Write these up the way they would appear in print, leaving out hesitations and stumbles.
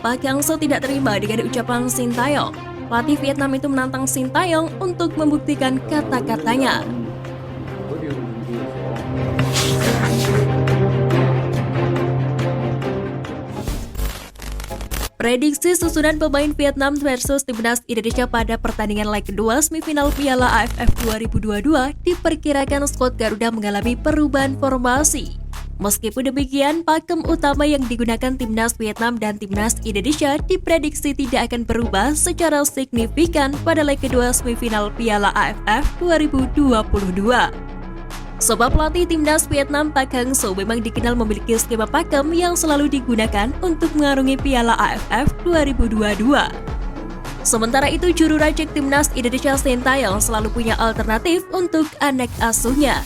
Park Hang-seo tidak terima dengan ucapan Sintayong. Pelatih Vietnam itu menantang Sintayong untuk membuktikan kata-katanya. Prediksi susunan pemain Vietnam versus Timnas Indonesia pada pertandingan leg kedua semifinal Piala AFF 2022 diperkirakan skuad Garuda mengalami perubahan formasi. Meskipun demikian, pakem utama yang digunakan Timnas Vietnam dan Timnas Indonesia diprediksi tidak akan berubah secara signifikan pada leg kedua semifinal Piala AFF 2022. Sebab pelatih Timnas Vietnam Park Hang-seo memang dikenal memiliki skema pakem yang selalu digunakan untuk mengarungi Piala AFF 2022. Sementara itu, juru racik Timnas Indonesia Sintayong selalu punya alternatif untuk anak asuhnya.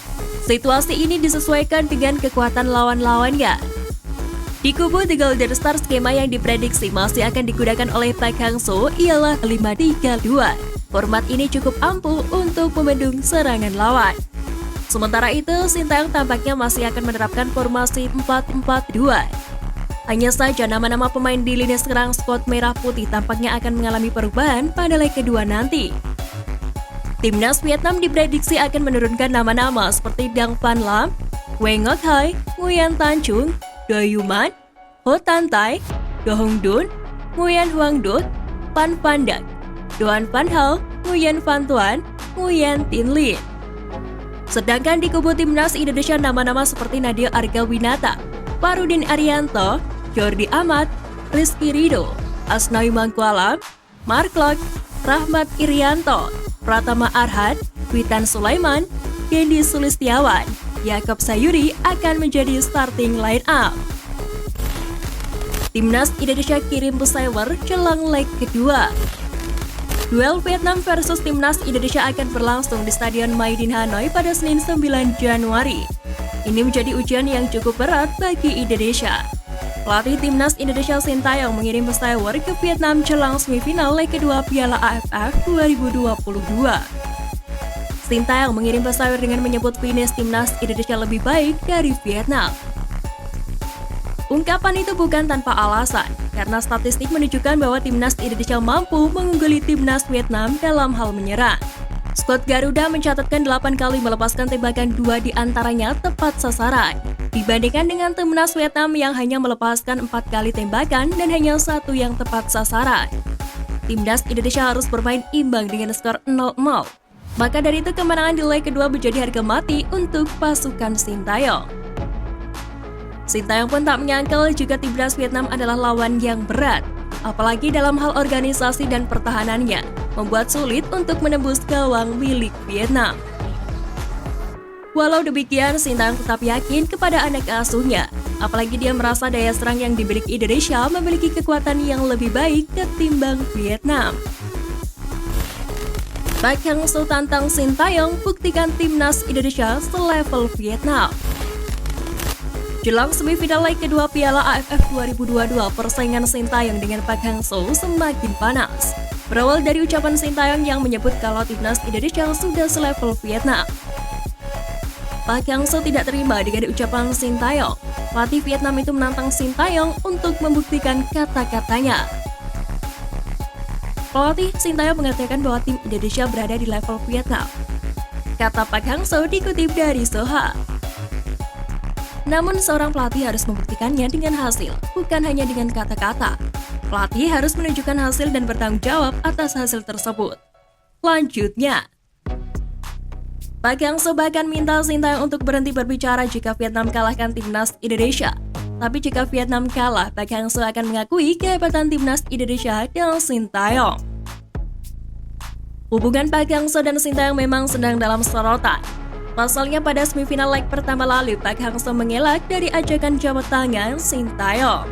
Situasi ini disesuaikan dengan kekuatan lawan-lawannya. Di kubu The Golden Star, skema yang diprediksi masih akan digunakan oleh Park Hang-seo ialah 5-3-2. Format ini cukup ampuh untuk membendung serangan lawan. Sementara itu, Sintayong tampaknya masih akan menerapkan formasi 4-4-2. Hanya saja nama-nama pemain di lini serang skuad merah putih tampaknya akan mengalami perubahan pada leg kedua nanti. Timnas Vietnam diprediksi akan menurunkan nama-nama seperti Dang Van Lam, Nguyen Ngoc Hai, Nguyen Tan Trung, Do Yuman, Ho Tan Tai, Do Hong Dun, Nguyen Huang Dut, Van Van Dak, Doan Van Hal, Nguyen Van Tuan, Nguyen Tin Lin. Sedangkan di kubu Timnas Indonesia nama-nama seperti Nadia Argawinata, Farudin Arianto, Jordi Amat, Rizky Ridho, Asnawi Mangkualam, Mark Klok, Rahmat Irianto, Pratama Arhan, Witan Sulaiman, Dendi Sulistiawan, Yaakob Sayuri akan menjadi starting line up. Timnas Indonesia kirim pesawat jelang leg kedua. Duel Vietnam versus Timnas Indonesia akan berlangsung di Stadion Maidin Hanoi pada Senin 9 Januari. Ini menjadi ujian yang cukup berat bagi Indonesia. Pelatih Timnas Indonesia Sintayong mengirim pesawat ke Vietnam jelang semifinal leg kedua Piala AFF 2022. Sintayong mengirim pesawat dengan menyebut finish Timnas Indonesia lebih baik dari Vietnam. Ungkapan itu bukan tanpa alasan, karena statistik menunjukkan bahwa Timnas Indonesia mampu mengungguli Timnas Vietnam dalam hal menyerang. Skuad Garuda mencatatkan 8 kali melepaskan tembakan, 2 di antaranya tepat sasaran, dibandingkan dengan Timnas Vietnam yang hanya melepaskan 4 kali tembakan dan hanya 1 yang tepat sasaran. Timnas Indonesia harus bermain imbang dengan skor 0-0. Maka dari itu kemenangan di leg kedua menjadi harga mati untuk pasukan Sintayong. Sintayong pun tak menyangkal jika Timnas Vietnam adalah lawan yang berat, apalagi dalam hal organisasi dan pertahanannya, membuat sulit untuk menembus gawang milik Vietnam. Walau demikian, Sintayong tetap yakin kepada anak asuhnya, apalagi dia merasa daya serang yang dimiliki Indonesia memiliki kekuatan yang lebih baik ketimbang Vietnam. Park Hang-seo tantang Sintayong, buktikan Timnas Indonesia selevel Vietnam. Jelang semifinal leg kedua Piala AFF 2022, persaingan Sintayong dengan Park Hang-seo semakin panas. Berawal dari ucapan Sintayong yang menyebut kalau Timnas Indonesia sudah selevel Vietnam. Park Hang-seo tidak terima dengan ucapan Sintayong. Pelatih Vietnam itu menantang Sintayong untuk membuktikan kata-katanya. Pelatih Sintayong mengatakan bahwa tim Indonesia berada di level Vietnam. Kata Park Hang-seo dikutip dari Soha. Namun seorang pelatih harus membuktikannya dengan hasil, bukan hanya dengan kata-kata. Pelatih harus menunjukkan hasil dan bertanggung jawab atas hasil tersebut. Lanjutnya, Park Hang-seo bahkan minta Sintayong untuk berhenti berbicara jika Vietnam kalahkan Timnas Indonesia. Tapi jika Vietnam kalah, Park Hang-seo akan mengakui kehebatan Timnas Indonesia dan Sintayong. Hubungan Park Hang-seo dan Sintayong memang sedang dalam sorotan. Pasalnya pada semifinal leg pertama lalu, Park Hang-seo mengelak dari ajakan jabat tangan Sintayong.